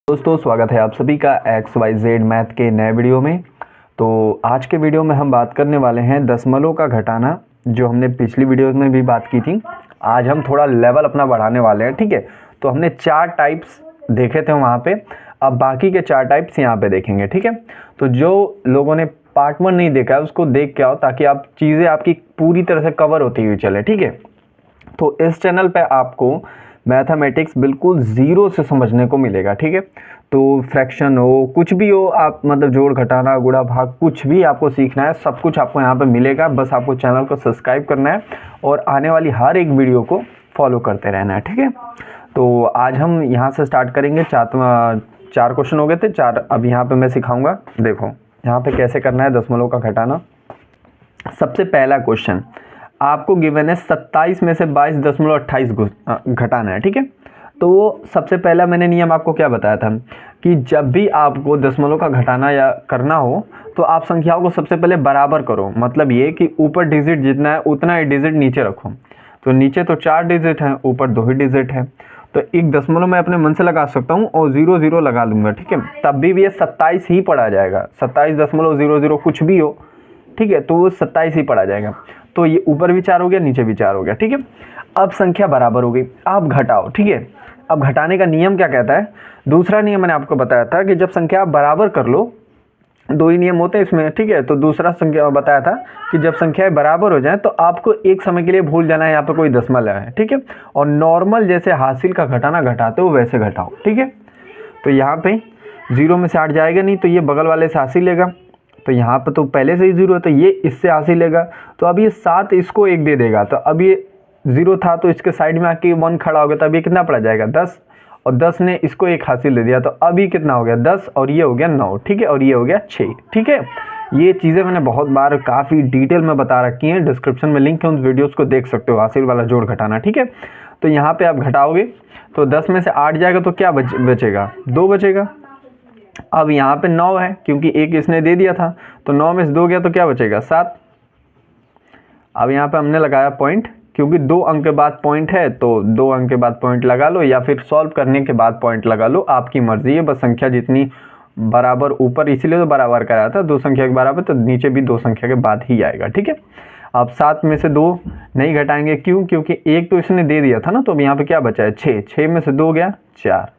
दोस्तों स्वागत है आप सभी का XYZ मैथ के नए वीडियो में। तो आज के वीडियो में हम बात करने वाले हैं दशमलव का घटाना, जो हमने पिछली वीडियो में भी बात की थी। आज हम थोड़ा लेवल अपना बढ़ाने वाले हैं, ठीक है। तो हमने 4 टाइप्स देखे थे वहाँ पे, अब बाकी के 4 टाइप्स यहाँ पे देखेंगे, ठीक है। तो जो लोगों ने पार्ट 1 नहीं देखा है उसको देख के आओ, ताकि आप चीज़ें आपकी पूरी तरह से कवर होती हुई चले, ठीक है। तो इस चैनल पे आपको मैथमेटिक्स बिल्कुल ज़ीरो से समझने को मिलेगा, ठीक है। तो फ्रैक्शन हो, कुछ भी हो, आप मतलब जोड़ घटाना गुणा भाग कुछ भी आपको सीखना है, सब कुछ आपको यहाँ पे मिलेगा। बस आपको चैनल को सब्सक्राइब करना है और आने वाली हर एक वीडियो को फॉलो करते रहना है, ठीक है। तो आज हम यहाँ से स्टार्ट करेंगे। 4 क्वेश्चन हो गए थे, 4 अब यहाँ पर मैं सिखाऊँगा। देखो यहाँ पर कैसे करना है दशमलव का घटाना। सबसे पहला क्वेश्चन आपको गिवन है 27 में से 22.28 घटाना है, ठीक है। तो वो सबसे पहला मैंने नियम आपको क्या बताया था कि जब भी आपको दशमलव का घटाना या करना हो तो आप संख्याओं को सबसे पहले बराबर करो। मतलब ये कि ऊपर डिजिट जितना है उतना ही डिजिट नीचे रखो। तो नीचे तो 4 डिजिट हैं, ऊपर 2 ही डिजिट है, तो एक दशमलव मैं अपने मन से लगा सकता हूँ और 0 लगा लूँगा, ठीक है। तब भी ये 27 ही पड़ा जाएगा। 27.00 कुछ भी हो, ठीक है, तो वो 27 ही पड़ा जाएगा। तो ये ऊपर भी 4 हो गया, नीचे भी 4 हो गया, ठीक है। अब संख्या बराबर हो गई, आप घटाओ, ठीक है। अब घटाने का नियम क्या कहता है? दूसरा नियम मैंने आपको बताया था कि जब संख्या आप बराबर कर लो, 2 ही नियम होते हैं इसमें, ठीक है। तो दूसरा संख्या बताया था कि जब संख्याएं बराबर हो जाए तो आपको एक समय के लिए भूल जाना है यहाँ पे कोई दशमलव है, ठीक है। और नॉर्मल जैसे हासिल का घटाना घटाते हो वैसे घटाओ, ठीक है। तो यहाँ पे 0 में से 8 जाएगा नहीं, तो ये बगल वाले से हासिल लेगा। तो यहाँ पर तो पहले से ही 0 है, तो ये इससे हासिल लेगा। तो अब ये 7 इसको 1 दे देगा। तो अब ये 0 था तो इसके साइड में आके 1 खड़ा हो गया, तो अभी कितना पड़ा जाएगा 10, और 10 ने इसको 1 हासिल दे दिया। तो अभी कितना हो गया 10, और ये हो गया 9, ठीक है, और ये हो गया 6, ठीक है। ये चीज़ें मैंने बहुत बार काफ़ी डिटेल में बता रखी हैं, डिस्क्रिप्शन में लिंक है, उन वीडियोज़ को देख सकते हो, हासिल वाला जोड़ घटाना, ठीक है। तो यहाँ पर आप घटाओगे तो 10 में से 8 जाएगा तो क्या बचेगा? 2 बचेगा। अब यहाँ पे 9 है, क्योंकि 1 इसने दे दिया था, तो 9 में से 2 गया तो क्या बचेगा? 7। अब यहाँ पे हमने लगाया पॉइंट, क्योंकि 2 अंक के बाद पॉइंट है, तो 2 अंक के बाद पॉइंट लगा लो, या फिर सॉल्व करने के बाद पॉइंट लगा लो, आपकी मर्जी है। बस संख्या जितनी बराबर ऊपर, इसीलिए तो बराबर कराया था, 2 संख्या के बराबर, तो नीचे भी 2 संख्या के बाद ही आएगा, ठीक है। अब 7 में से 2 नहीं घटाएंगे, क्यों? क्योंकि 1 तो इसने दे दिया था ना, तो अब यहाँ पे क्या बचा है? 6। 6 में से 2 गया 4।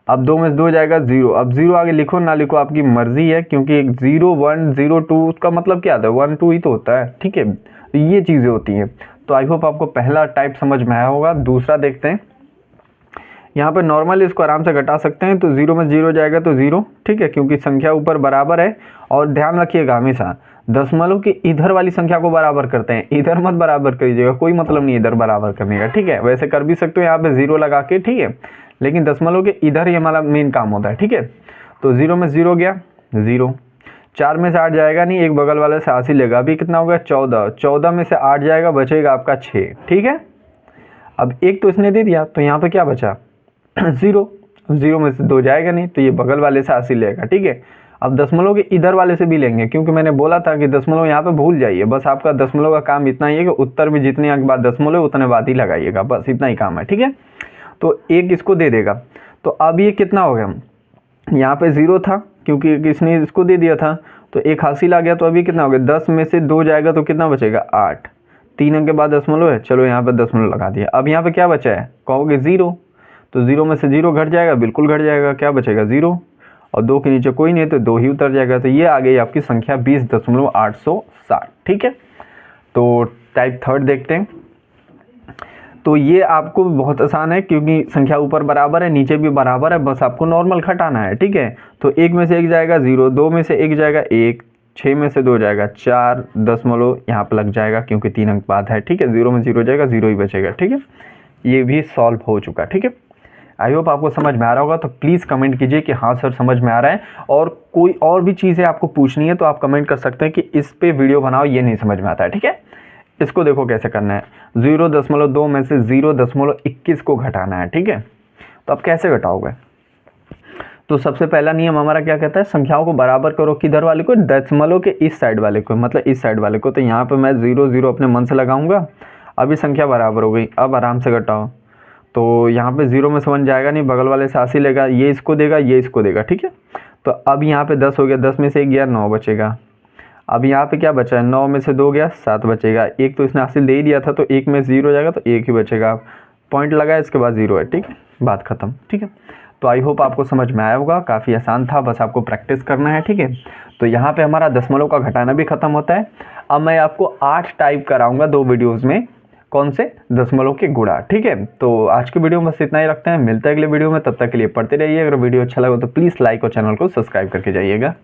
अब 2 में से 2 जाएगा 0। अब 0 आगे लिखो ना लिखो आपकी मर्जी है, क्योंकि 0 1 0 2 उसका मतलब क्या आता है? 1 2 ही तो होता है, ठीक है। तो ये चीज़ें होती हैं। तो आई होप आपको पहला टाइप समझ में आया होगा। दूसरा देखते हैं। यहाँ पर नॉर्मल इसको आराम से घटा सकते हैं। तो 0 में 0 जाएगा तो 0, ठीक है, क्योंकि संख्या ऊपर बराबर है। और ध्यान रखिएगा हमेशा दशमलव के इधर वाली संख्या को बराबर करते हैं, इधर मत बराबर करिएगा, कोई मतलब नहीं इधर बराबर करने का, ठीक है। वैसे कर भी सकते हो यहाँ पे 0 लगा के, ठीक है, लेकिन दशमलव के इधर ही हमारा मेन काम होता है, ठीक है। तो 0 में 0 गया 0। 4 में से 8 जाएगा नहीं, एक बगल वाले से हासिल लेगा। अभी कितना हो गया? 14। 14 में से 8 जाएगा, बचेगा आपका 6, ठीक है। अब 1 तो इसने दे दिया, तो यहाँ पे क्या बचा? 0। 0 में से 2 जाएगा नहीं, तो ये बगल वाले से हासिल लेगा, ठीक है। अब दशमलव के इधर वाले से भी लेंगे, क्योंकि मैंने बोला था कि दशमलव यहाँ पे भूल जाइए। बस आपका दशमलव का काम इतना ही है कि उत्तर में जितने अंक बाद दशमलव उतने बाद ही लगाइएगा, बस इतना ही काम है, ठीक है। तो 1 इसको दे देगा। तो अब ये कितना हो गया? यहाँ पे 0 था, क्योंकि इसने इसको दे दिया था, तो 1 हासिल आ गया। तो अभी कितना हो गया? 10 में से 2 जाएगा तो कितना बचेगा? 8। 3 अंक के बाद दशमलव है, चलो यहाँ पे दशमलव लगा दिया। अब यहाँ पे क्या बचा है? कहोगे 0, तो 0 में से 0 घट जाएगा, बिल्कुल घट जाएगा। क्या बचेगा? 0, और 2 के नीचे कोई नहीं, तो 2 ही उतर जाएगा। तो ये आ गई आपकी संख्या 20.860, ठीक है। तो टाइप थर्ड देखते हैं। तो ये आपको बहुत आसान है, क्योंकि संख्या ऊपर बराबर है, नीचे भी बराबर है, बस आपको नॉर्मल घटाना है, ठीक है। तो 1 में से 1 जाएगा 0, 2 में से 1 जाएगा 1, 6 में से 2 जाएगा 4, दशमलव यहाँ पर लग जाएगा क्योंकि 3 अंक बाद है, ठीक है। 0 में 0 जाएगा, 0 ही बचेगा, ठीक है। ये भी सॉल्व हो चुका, ठीक है। आई होप आपको समझ में आ रहा होगा। तो प्लीज़ कमेंट कीजिए कि हाँ सर समझ में आ रहा है, और कोई और भी चीज़ें आपको पूछनी है तो आप कमेंट कर सकते हैं कि इस पे वीडियो बनाओ, ये नहीं समझ में आता है, ठीक है। इसको देखो कैसे करना है। 0.2 में से 0.21 को घटाना है, ठीक है। तो अब कैसे घटाओगे? तो सबसे पहला नियम हमारा क्या कहता है? संख्याओं को बराबर करो। किधर वाले को? दशमलव के इस साइड वाले को, मतलब इस साइड वाले को। तो यहाँ पे मैं 0 0 अपने मन से लगाऊंगा। अभी संख्या बराबर हो गई, अब आराम से घटाओ। तो यहाँ पे 0 में से 1 जाएगा नहीं, बगल वाले से 80 लेगा, ये इसको देगा, ये इसको देगा, ठीक है। तो अब यहाँ पे 10 हो गया, 10 में से 1 गया, 9 बचेगा। अब यहाँ पे क्या बचा है, 9 में से 2 गया, 7 बचेगा। एक तो इसने 80 दे ही दिया था, तो 1 में 0 जाएगा, तो 1 ही बचेगा। पॉइंट लगाया, इसके बाद 0 है, ठीक है, बात खत्म, ठीक है। तो आई होप आपको समझ में आया होगा, काफ़ी आसान था, बस आपको प्रैक्टिस करना है, ठीक है। तो यहाँ पे हमारा दशमलव का घटाना भी खत्म होता है। अब मैं आपको 8 टाइप कराऊंगा 2 वीडियोज़ में, कौन से, दशमलव के गुणा, ठीक है। तो आज के वीडियो में बस इतना ही रखते हैं, मिलते हैं अगले वीडियो में, तब तक के लिए पढ़ते रहिए। अगर वीडियो अच्छा लगा तो प्लीज़ लाइक और चैनल को सब्सक्राइब करके जाइएगा।